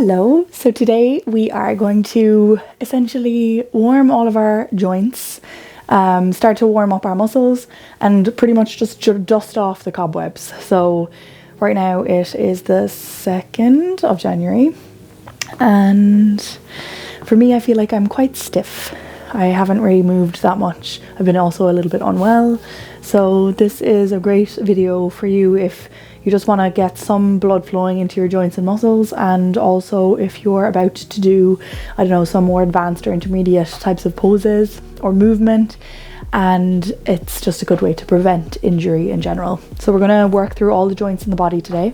Hello, so today we are going to essentially warm all of our joints, start to warm up our muscles and pretty much just dust off the cobwebs. So right now it is the 2nd of January and for me I feel like I'm quite stiff. I haven't really moved that much. I've been also a little bit unwell, so this is a great video for you if you just want to get some blood flowing into your joints and muscles, and also if you're about to do, I don't know, some more advanced or intermediate types of poses or movement, and it's just a good way to prevent injury in general. So we're going to work through all the joints in the body today,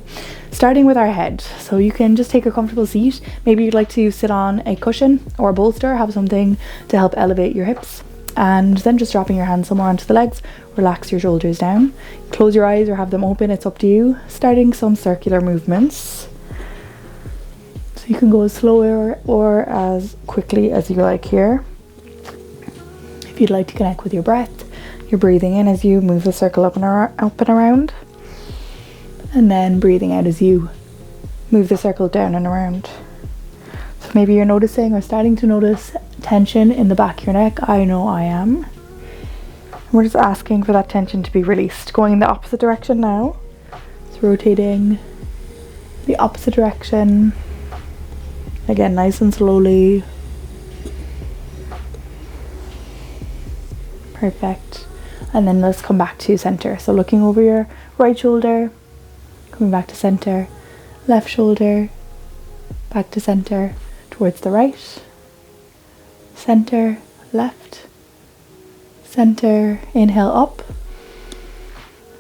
starting with our head. So you can just take a comfortable seat. Maybe you'd like to sit on a cushion or a bolster, have something to help elevate your hips, and then just dropping your hands somewhere onto the legs. Relax your shoulders down, close your eyes or have them open, it's up to you. Starting some circular movements, so you can go as slower or as quickly as you like here. If you'd like to connect with your breath, you're breathing in as you move the circle up and around, and then breathing out as you move the circle down and around. So maybe you're noticing or starting to notice tension in the back of your neck. I know I am. We're just asking for that tension to be released. Going in the opposite direction now. So rotating the opposite direction. Again, nice and slowly. Perfect. And then let's come back to center. So looking over your right shoulder, coming back to center, left shoulder, back to center, towards the right, center, left, center, inhale up,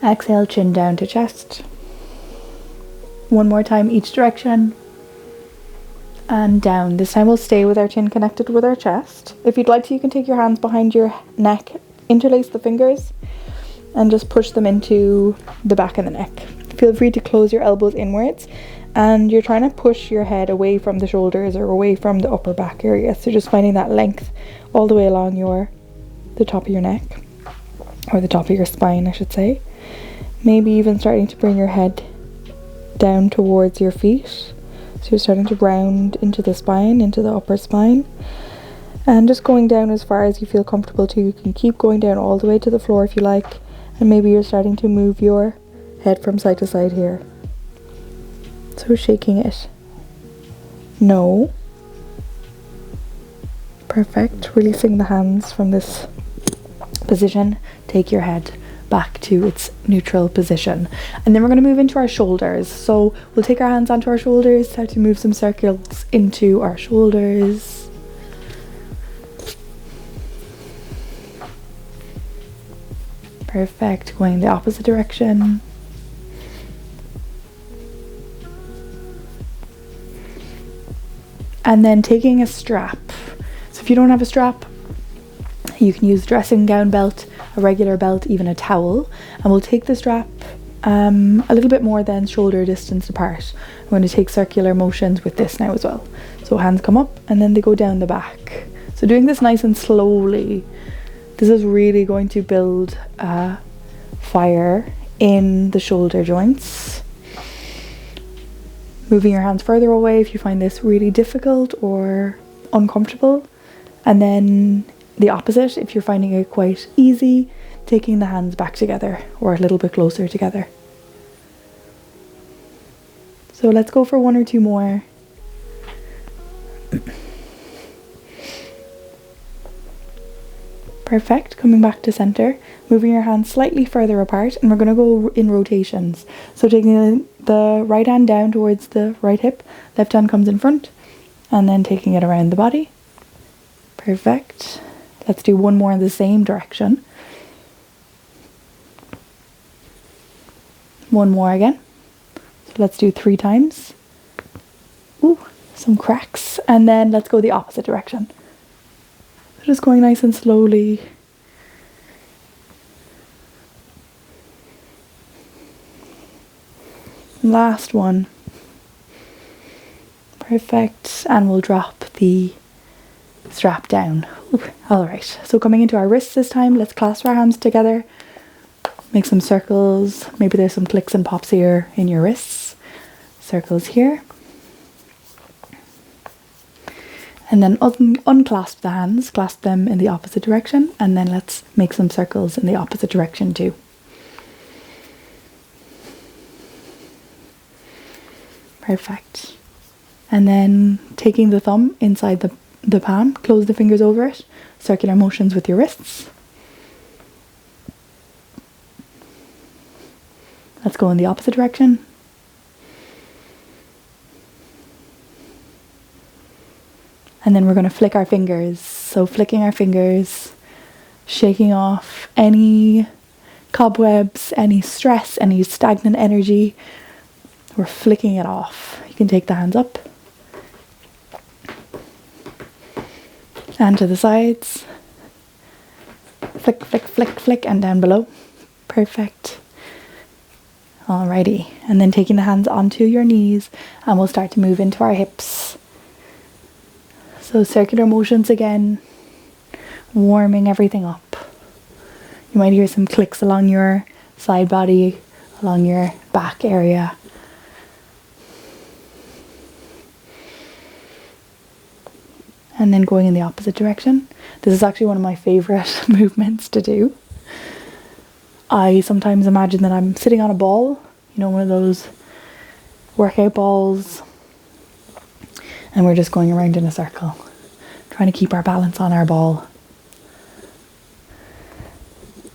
exhale chin down to chest. One more time each direction, and down. This time we'll stay with our chin connected with our chest. If you'd like to, you can take your hands behind your neck, interlace the fingers, and just push them into the back of the neck. Feel free to close your elbows inwards, and you're trying to push your head away from the shoulders or away from the upper back area. So just finding that length all the way along the top of your neck, or the top of your spine I should say. Maybe even starting to bring your head down towards your feet, so you're starting to round into the spine, into the upper spine, and just going down as far as you feel comfortable to. You can keep going down all the way to the floor if you like, and maybe you're starting to move your head from side to side here, so shaking it. No. Perfect. Releasing the hands from this position, take your head back to its neutral position, and then we're going to move into our shoulders. So we'll take our hands onto our shoulders, start to move some circles into our shoulders. Perfect. Going the opposite direction. And then taking a strap. So if you don't have a strap, you can use a dressing gown belt, a regular belt, even a towel, and we'll take the strap a little bit more than shoulder distance apart. I'm going to take circular motions with this now as well. So hands come up and then they go down the back. So doing this nice and slowly. This is really going to build fire in the shoulder joints. Moving your hands further away if you find this really difficult or uncomfortable, and then the opposite if you're finding it quite easy, taking the hands back together or a little bit closer together. So let's go for one or two more. Perfect. Coming back to center, moving your hands slightly further apart, and we're going to go in rotations. So taking the right hand down towards the right hip, left hand comes in front, and then taking it around the body. Perfect. Let's do one more in the same direction. One more again. So let's do 3 times. Ooh, some cracks. And then let's go the opposite direction. So just going nice and slowly. Last one. Perfect. And we'll drop the strap down. Alright, so coming into our wrists this time, let's clasp our hands together, make some circles. Maybe there's some clicks and pops here in your wrists. Circles here. And then unclasp the hands, clasp them in the opposite direction, and then let's make some circles in the opposite direction too. Perfect. And then taking the thumb inside the palm, close the fingers over it, circular motions with your wrists. Let's go in the opposite direction. And then we're going to flick our fingers. So flicking our fingers, shaking off any cobwebs, any stress, any stagnant energy. We're flicking it off. You can take the hands up and to the sides. Flick, flick, flick, flick, and down below. Perfect. Alrighty. And then taking the hands onto your knees, and we'll start to move into our hips. So circular motions again, warming everything up. You might hear some clicks along your side body, along your back area. And then going in the opposite direction. This is actually one of my favourite movements to do. I sometimes imagine that I'm sitting on a ball, you know, one of those workout balls, and we're just going around in a circle, trying to keep our balance on our ball.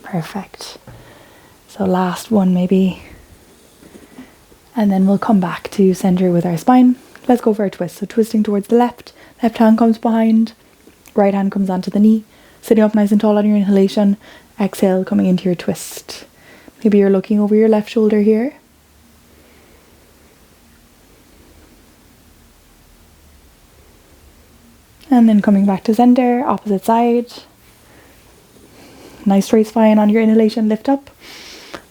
Perfect. So last one maybe. And then we'll come back to centre with our spine. Let's go for a twist. So twisting towards the left hand comes behind, right hand comes onto the knee, sitting up nice and tall on your inhalation, exhale coming into your twist. Maybe you're looking over your left shoulder here. And then coming back to centre, opposite side. Nice straight spine on your inhalation, lift up.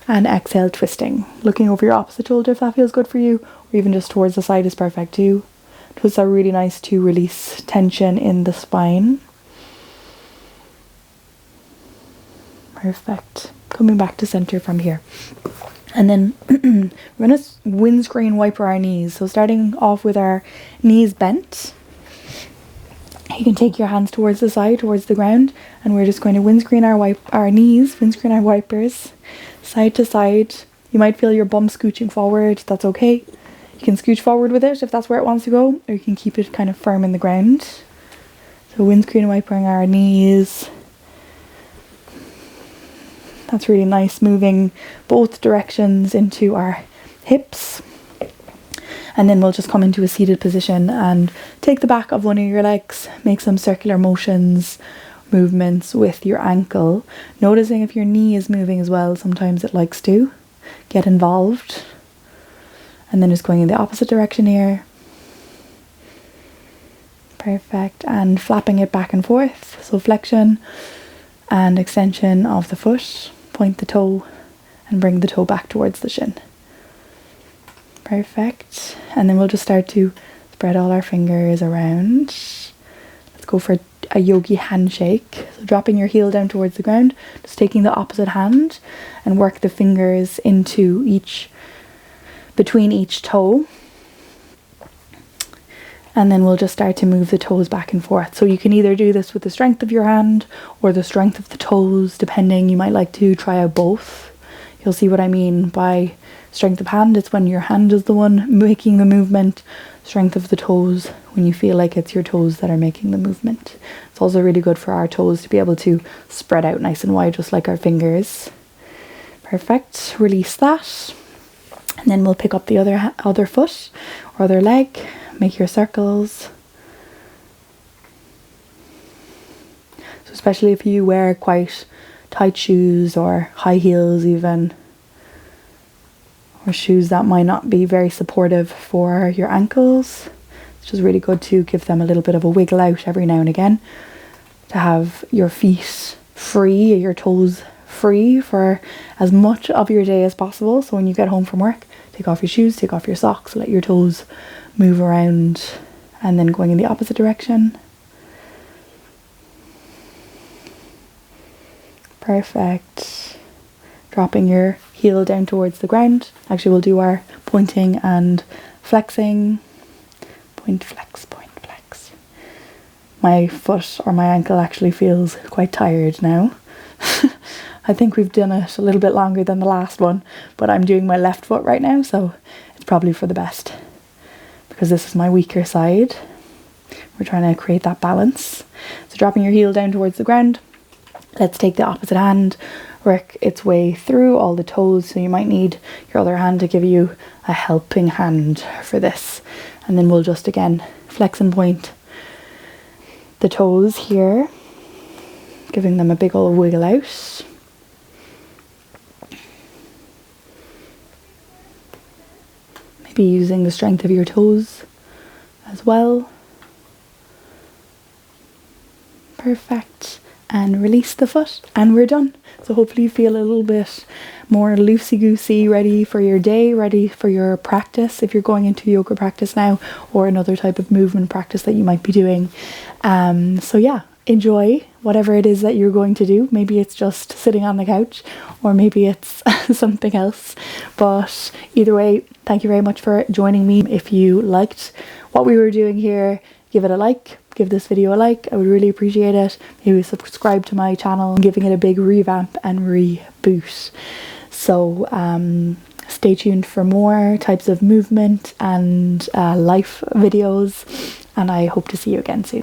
And exhale, twisting. Looking over your opposite shoulder if that feels good for you, or even just towards the side is perfect too. Twists are really nice to release tension in the spine. Perfect. Coming back to centre from here. And then we're going to windscreen wiper our knees. So starting off with our knees bent. You can take your hands towards the side, towards the ground, and we're just going to windscreen our knees, windscreen our wipers, side to side. You might feel your bum scooching forward, that's okay. You can scooch forward with it if that's where it wants to go, or you can keep it kind of firm in the ground. So windscreen wipering our knees. That's really nice, moving both directions into our hips. And then we'll just come into a seated position and take the back of one of your legs, make some circular motions, movements with your ankle. Noticing if your knee is moving as well, sometimes it likes to get involved. And then just going in the opposite direction here. Perfect. And flapping it back and forth. So flexion and extension of the foot. Point the toe and bring the toe back towards the shin. Perfect. And then we'll just start to spread all our fingers around. Let's go for a yogi handshake. So dropping your heel down towards the ground, just taking the opposite hand and work the fingers between each toe. And then we'll just start to move the toes back and forth. So you can either do this with the strength of your hand or the strength of the toes, depending. You might like to try out both. You'll see what I mean by strength of hand. It's when your hand is the one making the movement. Strength of the toes, when you feel like it's your toes that are making the movement. It's also really good for our toes to be able to spread out nice and wide, just like our fingers. Perfect. Release that. And then we'll pick up the other foot or other leg. Make your circles. So especially if you wear quite tight shoes or high heels even, or shoes that might not be very supportive for your ankles, it's just really good to give them a little bit of a wiggle out every now and again, to have your feet free, your toes free for as much of your day as possible. So when you get home from work, take off your shoes, take off your socks, let your toes move around, and then going in the opposite direction. Perfect. Dropping your heel down towards the ground. Actually, we'll do our pointing and flexing. Point, flex, point, flex. my foot or my ankle actually feels quite tired now. I think we've done it a little bit longer than the last one, but I'm doing my left foot right now, so it's probably for the best because this is my weaker side. We're trying to create that balance. So dropping your heel down towards the ground. Let's take the opposite hand, work its way through all the toes. So you might need your other hand to give you a helping hand for this. And then we'll just again flex and point the toes here, giving them a big old wiggle out. Maybe using the strength of your toes as well. Perfect. And release the foot and we're done. So hopefully you feel a little bit more loosey-goosey, ready for your day, ready for your practice if you're going into yoga practice now, or another type of movement practice that you might be doing. So yeah, enjoy whatever it is that you're going to do. Maybe it's just sitting on the couch, or maybe it's something else. But either way, thank you very much for joining me. If you liked what we were doing here, give it a like. Give this video a like, I would really appreciate it. Maybe subscribe to my channel, giving it a big revamp and reboot. So stay tuned for more types of movement and life videos, and I hope to see you again soon.